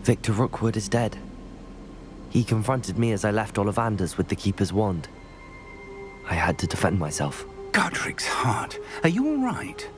Victor Rookwood is dead. He confronted me as I left Ollivander's with the Keeper's wand. I had to defend myself. Godric's heart, are you all right?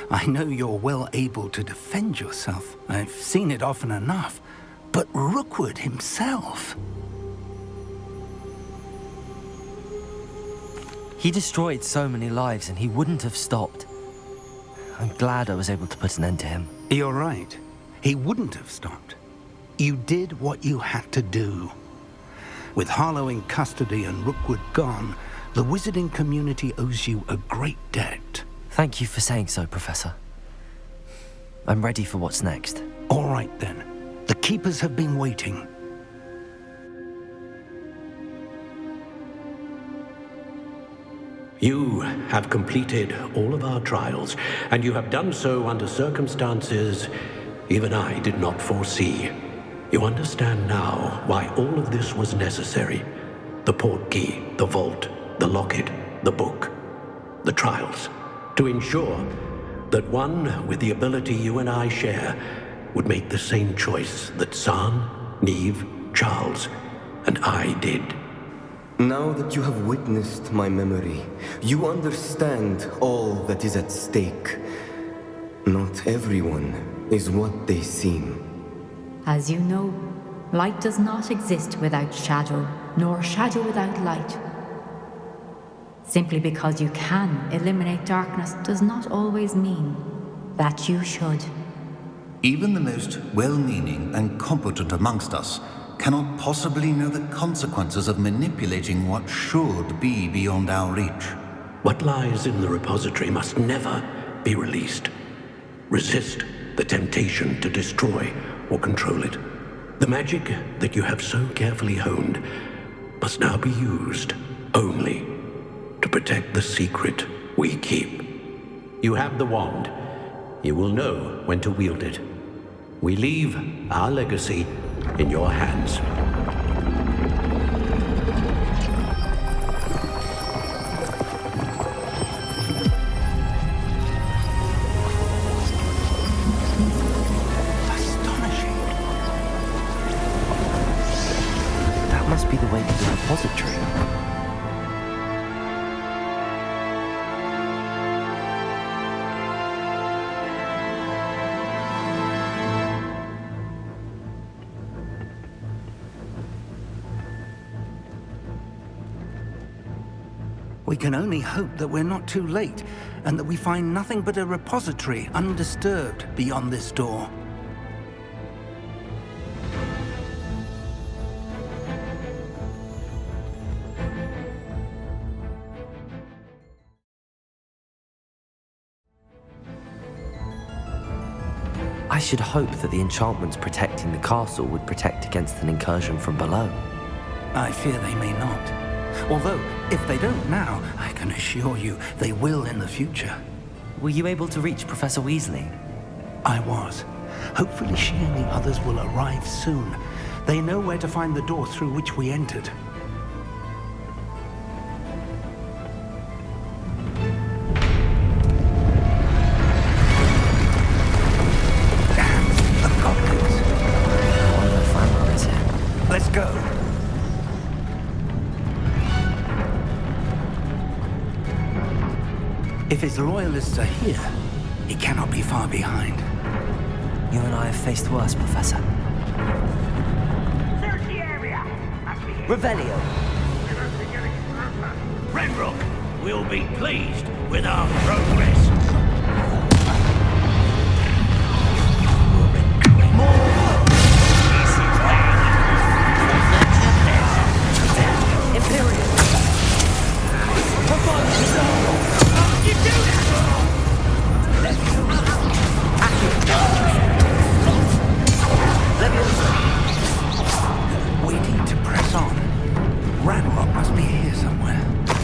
I know you're well able to defend yourself. I've seen it often enough. But Rookwood himself... He destroyed so many lives and he wouldn't have stopped. I'm glad I was able to put an end to him. You're right. He wouldn't have stopped. You did what you had to do. With Harlow in custody and Rookwood gone, the wizarding community owes you a great debt. Thank you for saying so, Professor. I'm ready for what's next. All right, then. The Keepers have been waiting. You have completed all of our trials, and you have done so under circumstances even I did not foresee. You understand now why all of this was necessary. The portkey, the vault, the locket, the book, the trials. To ensure that one with the ability you and I share would make the same choice that San, Neve, Charles, and I did. Now that you have witnessed my memory, you understand all that is at stake. Not everyone is what they seem. As you know, light does not exist without shadow, nor shadow without light. Simply because you can eliminate darkness does not always mean that you should. Even the most well-meaning and competent amongst us cannot possibly know the consequences of manipulating what should be beyond our reach. What lies in the repository must never be released. Resist the temptation to destroy or control it. The magic that you have so carefully honed must now be used only to protect the secret we keep. You have the wand. You will know when to wield it. We leave our legacy in your hands. Astonishing. That must be the way to the repository. We can only hope that we're not too late, and that we find nothing but a repository undisturbed beyond this door. I should hope that the enchantments protecting the castle would protect against an incursion from below. I fear they may not. Although, if they don't now, I can assure you they will in the future. Were you able to reach Professor Weasley? I was. Hopefully she and the others will arrive soon. They know where to find the door through which we entered. Damn, the goblins. I wonder if Ranrock is here. Let's go. If his loyalists are here, he cannot be far behind. You and I have faced worse, Professor. Search the area! Revelio! Ranrock will be pleased with our progress. Waiting to press on. Ranrock must be here somewhere.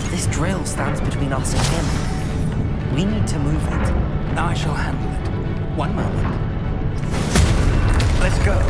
This drill stands between us and him. We need to move it. I shall handle it. One moment. Let's go.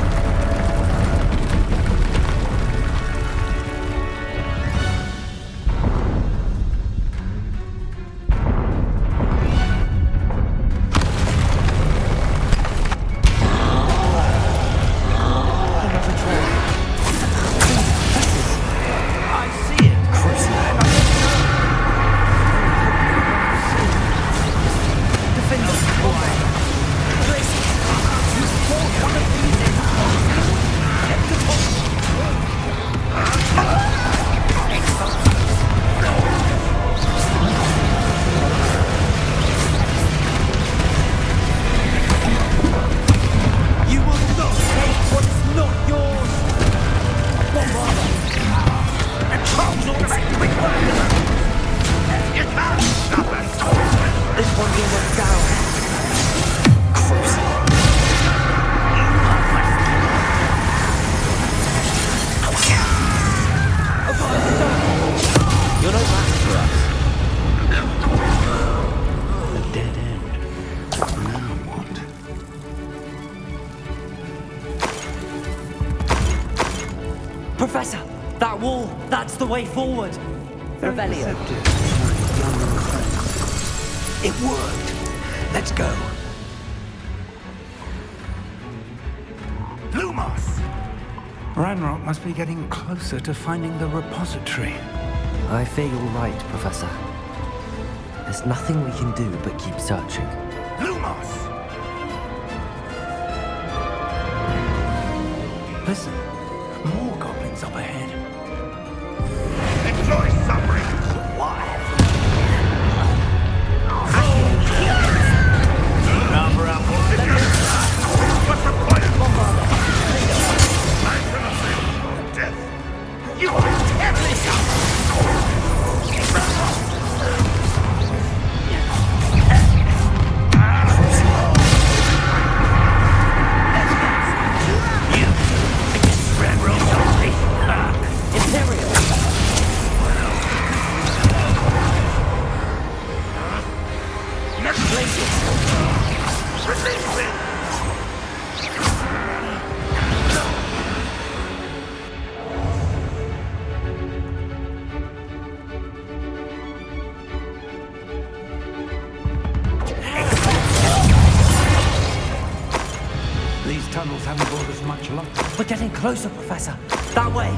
That's the way forward. Revelio. It worked. Let's go. Lumos! Ranrock must be getting closer to finding the repository. I fear you're right, Professor. There's nothing we can do but keep searching. Lumos! Listen, more goblins up ahead. Enjoy suffering. Why? Number up. What's the point? Death. You are terribly These tunnels haven't brought us much luck. We're getting closer, Professor. That way.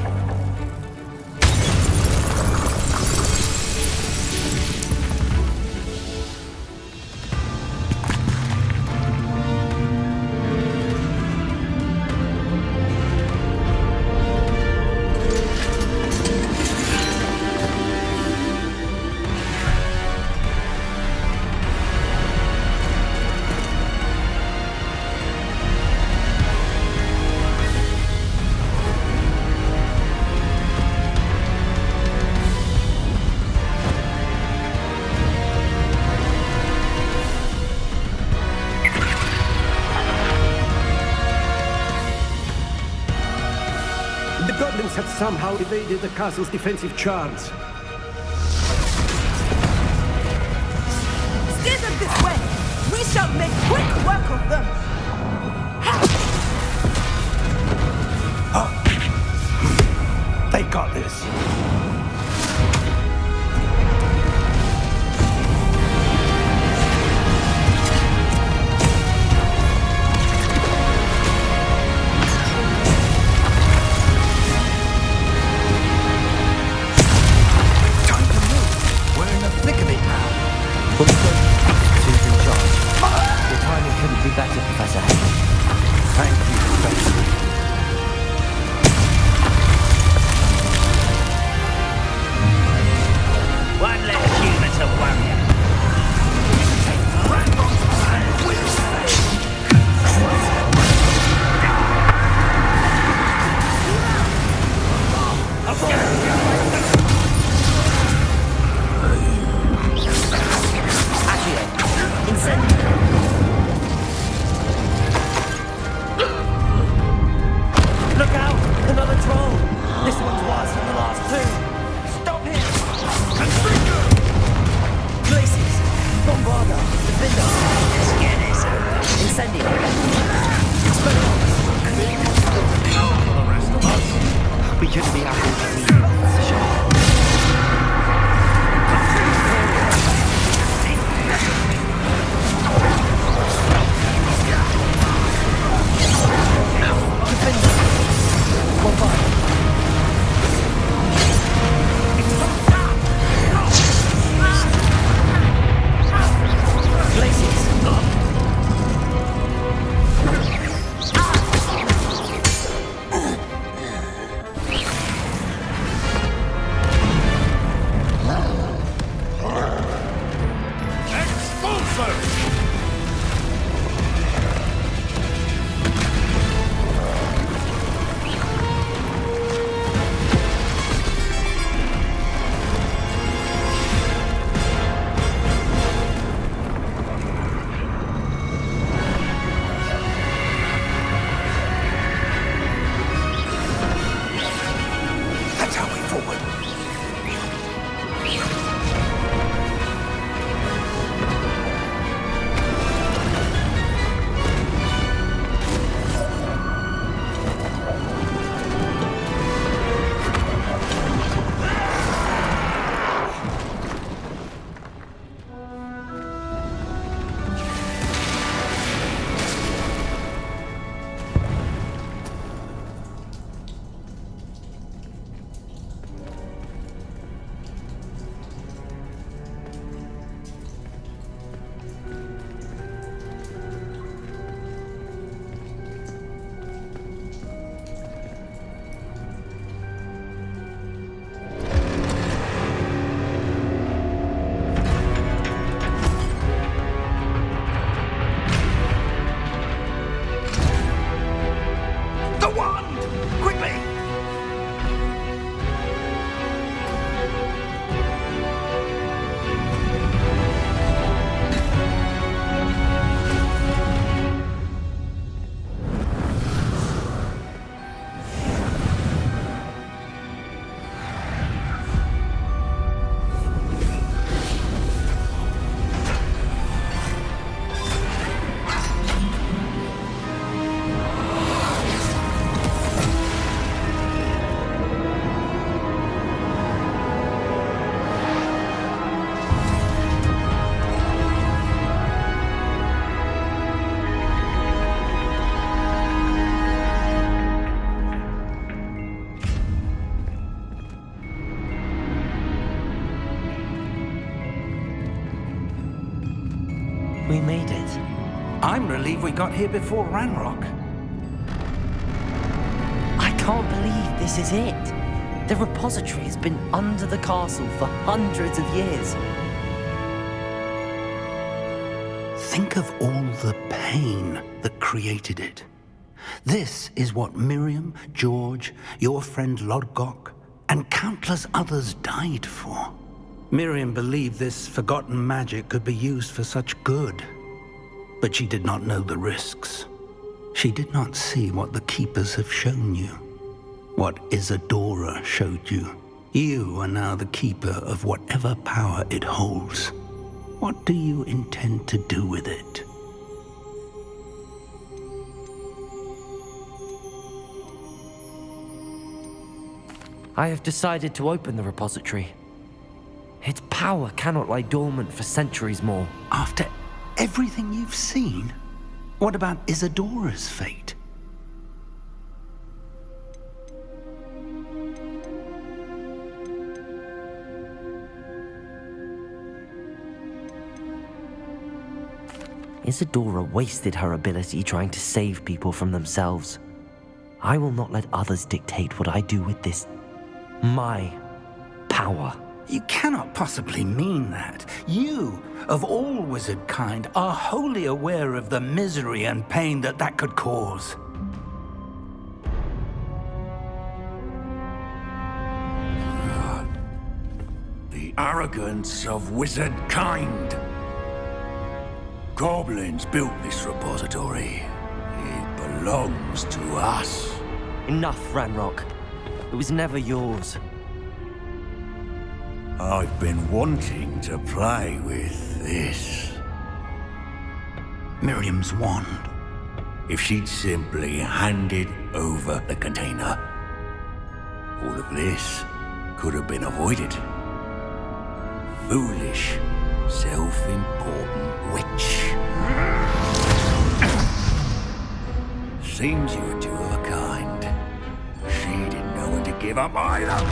The goblins have somehow evaded the castle's defensive charms. Steer them this way! We shall make quick work of them! They got this. Couldn't be better, Professor Henry. Thank you, Professor. One less human to worry. We made it. I'm relieved we got here before Ranrock. I can't believe this is it. The repository has been under the castle for hundreds of years. Think of all the pain that created it. This is what Miriam, George, your friend Lodgok, and countless others died for. Miriam believed this forgotten magic could be used for such good. But she did not know the risks. She did not see what the Keepers have shown you. What Isadora showed you. You are now the Keeper of whatever power it holds. What do you intend to do with it? I have decided to open the repository. Its power cannot lie dormant for centuries more. After everything you've seen, what about Isadora's fate? Isadora wasted her ability trying to save people from themselves. I will not let others dictate what I do with this. My power. You cannot possibly mean that. You, of all wizard kind, are wholly aware of the misery and pain that could cause. The arrogance of wizard kind. Goblins built this repository. It belongs to us. Enough, Ranrock. It was never yours. I've been wanting to play with this. Miriam's wand. If she'd simply handed over the container, all of this could have been avoided. Foolish, self-important witch. Seems you were two of a kind. She didn't know when to give up either.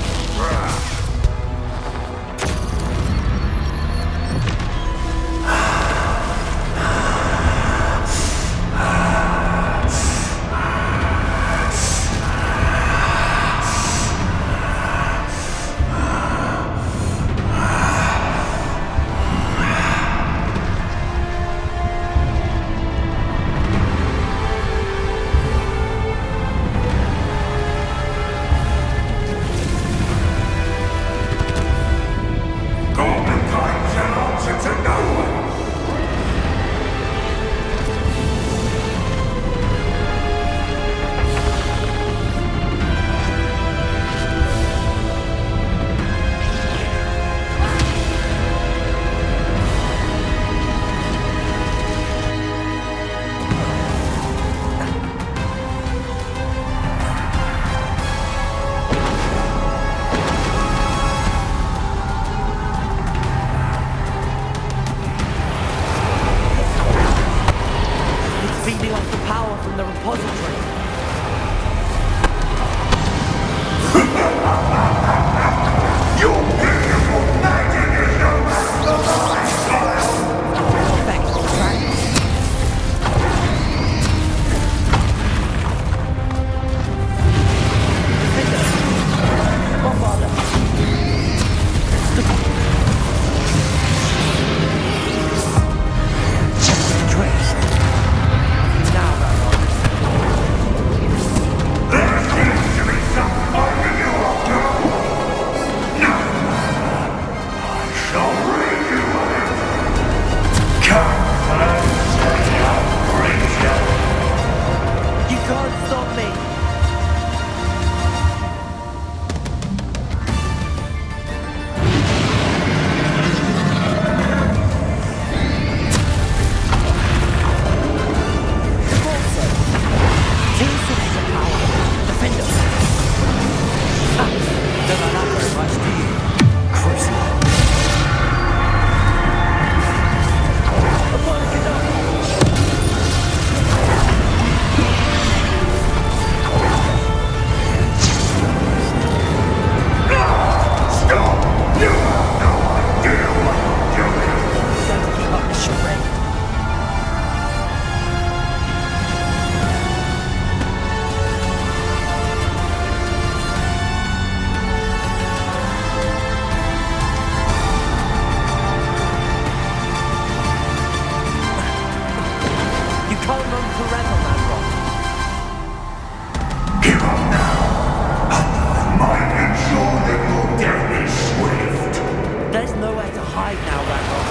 There's nowhere to hide now, Randolph.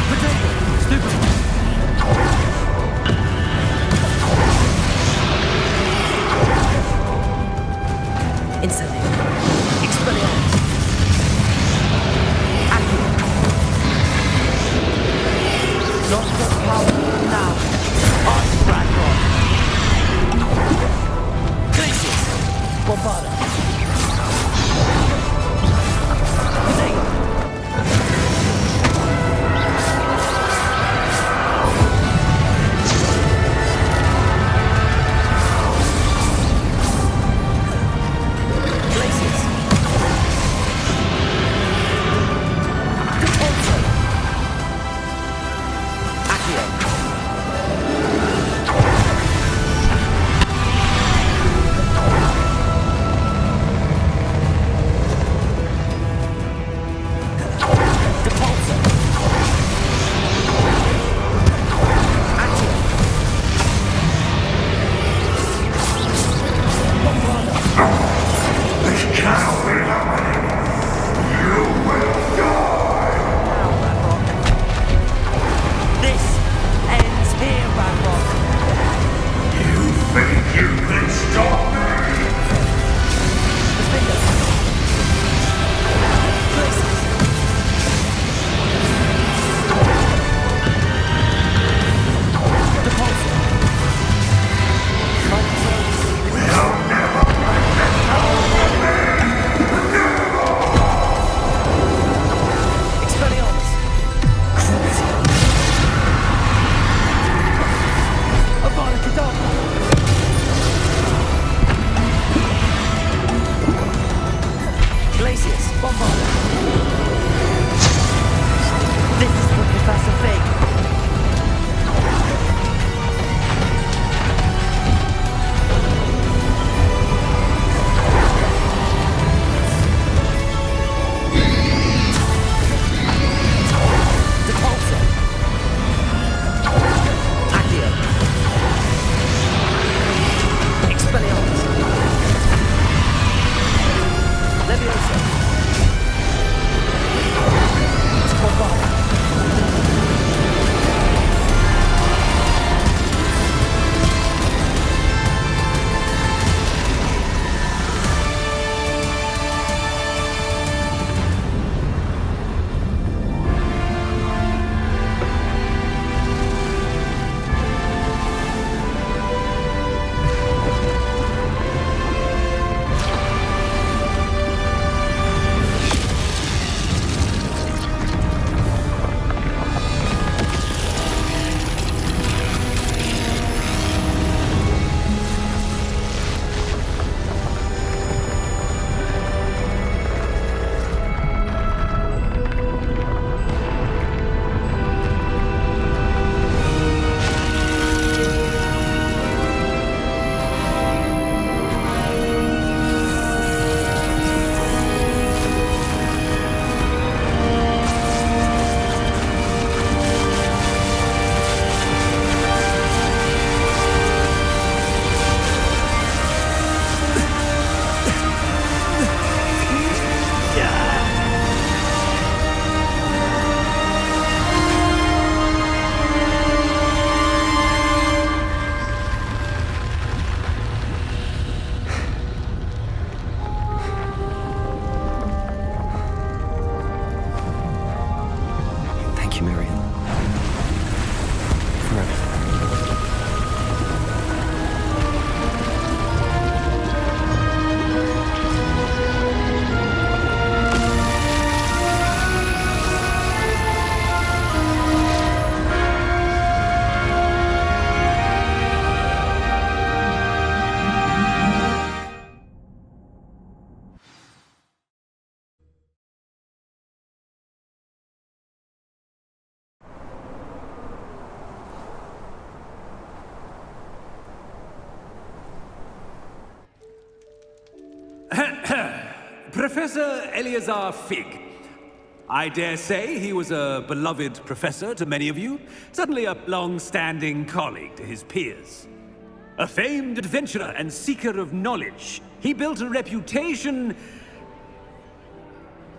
Potato! Stupid! Incendiary. Expelliarmus. Accio. Not for power now. Arch Ragnarok. Glacius. Bombarda. Potato. Glacius. Deponto. Accio. Depulso. Accio. Bombarda. Now, Ragnarok. This ends here, Ragnarok. Defender. Glacius. Depulso. Expelliarmus. Crucio. Avada Kedavra. Glacius. Bombarda. This is for Professor Fig. Depulso. Accio. Expelliarmus. Leviosa. Bombarda. Thank you, Miriam. For everything. Professor Eleazar Fig. I dare say he was a beloved professor to many of you, certainly a long-standing colleague to his peers. A famed adventurer and seeker of knowledge, he built a reputation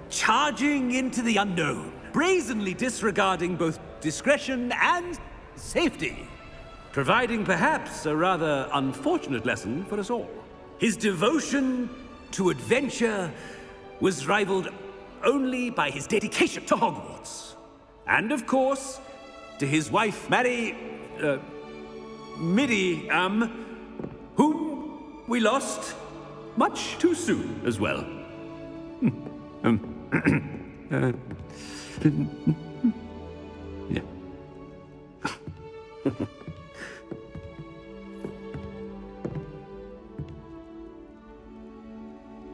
charging into the unknown, brazenly disregarding both discretion and safety, providing perhaps a rather unfortunate lesson for us all. His devotion to adventure was rivaled only by his dedication to Hogwarts. And of course, to his wife, Midi, whom we lost much too soon as well. Yeah.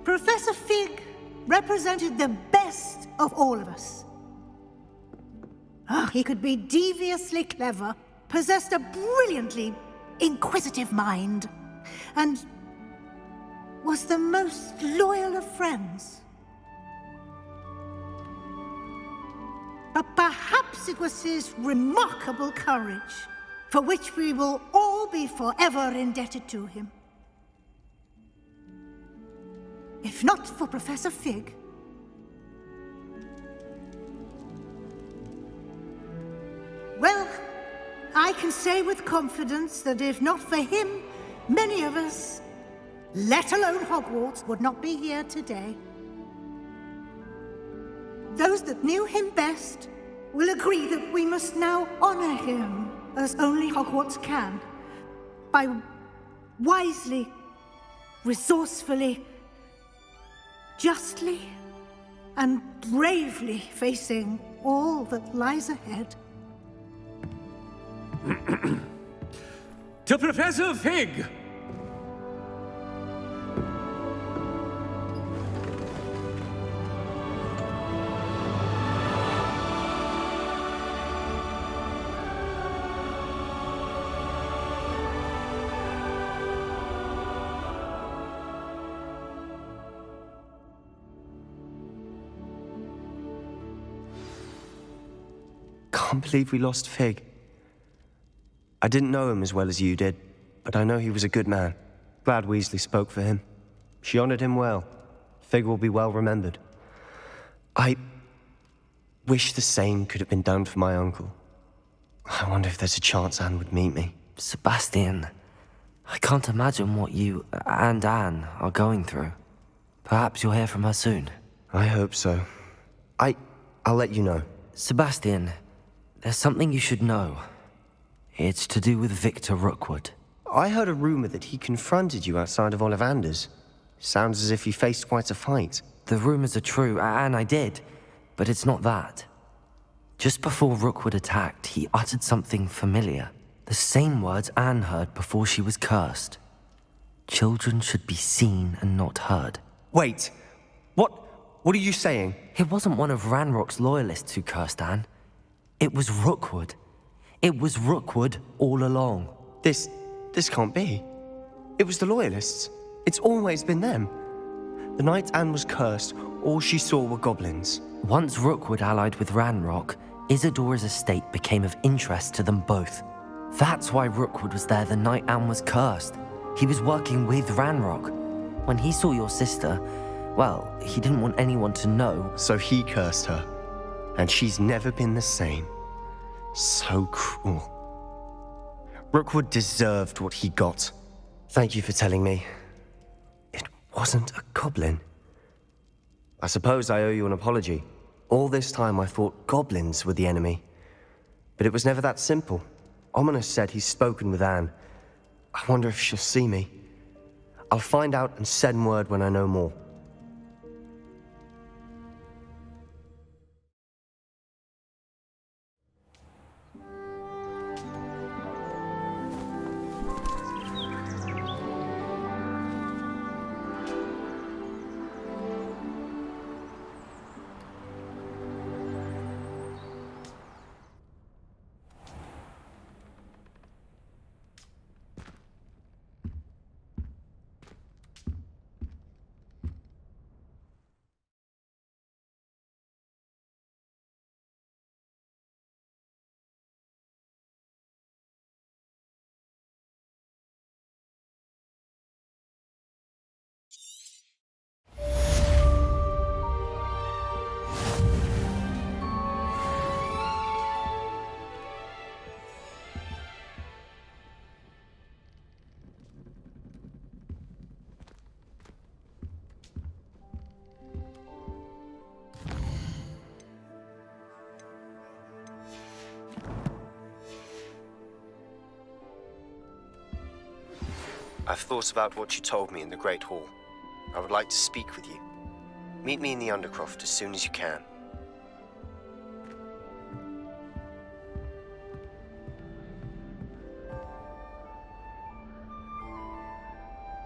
Professor Fig represented the best of all of us. He could be deviously clever, possessed a brilliantly inquisitive mind, and was the most loyal of friends. But perhaps it was his remarkable courage, for which we will all be forever indebted to him. If not for Professor Fig, well, I can say with confidence that if not for him, many of us, let alone Hogwarts, would not be here today. Those that knew him best will agree that we must now honor him as only Hogwarts can, by wisely, resourcefully, justly, and bravely facing all that lies ahead. To Professor Fig! Can't believe we lost Fig. I didn't know him as well as you did, but I know he was a good man. Glad Weasley spoke for him. She honored him well. Fig will be well remembered. I wish the same could have been done for my uncle. I wonder if there's a chance Anne would meet me. Sebastian, I can't imagine what you and Anne are going through. Perhaps you'll hear from her soon. I hope so. I'll let you know. Sebastian, there's something you should know. It's to do with Victor Rookwood. I heard a rumor that he confronted you outside of Ollivander's. Sounds as if you faced quite a fight. The rumors are true, and I did, but it's not that. Just before Rookwood attacked, he uttered something familiar. The same words Anne heard before she was cursed. Children should be seen and not heard. Wait, what are you saying? It wasn't one of Ranrock's loyalists who cursed Anne. It was Rookwood. It was Rookwood all along. This can't be. It was the Loyalists. It's always been them. The night Anne was cursed, all she saw were goblins. Once Rookwood allied with Ranrock, Isadora's estate became of interest to them both. That's why Rookwood was there the night Anne was cursed. He was working with Ranrock. When he saw your sister, well, he didn't want anyone to know. So he cursed her. And she's never been the same. So cruel. Rookwood deserved what he got. Thank you for telling me. It wasn't a goblin. I suppose I owe you an apology. All this time I thought goblins were the enemy. But it was never that simple. Ominous said he's spoken with Anne. I wonder if she'll see me. I'll find out and send word when I know more. I've thought about what you told me in the Great Hall. I would like to speak with you. Meet me in the Undercroft as soon as you can.